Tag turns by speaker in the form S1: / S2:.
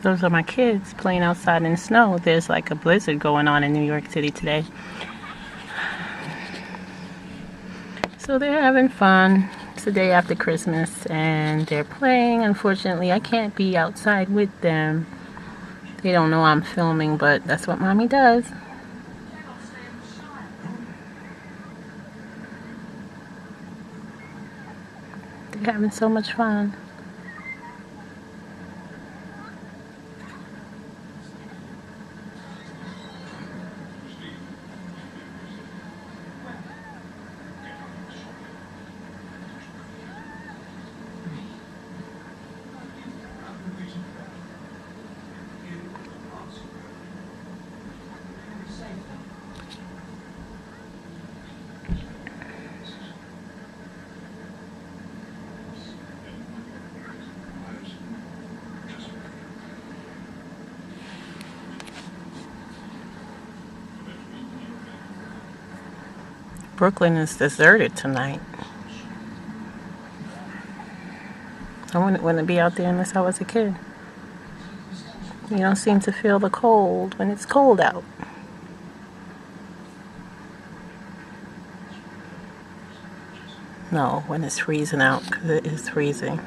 S1: Those are my kids playing outside in the snow. There's like a blizzard going on in New York City today. So they're having fun. It's the day after Christmas and they're playing. Unfortunately, I can't be outside with them. They don't know I'm filming, but that's what mommy does. They're having so much fun. Brooklyn is deserted tonight. I wouldn't be out there unless I was a kid. You don't seem to feel the cold when it's cold out. No, when it's freezing out, because it is freezing.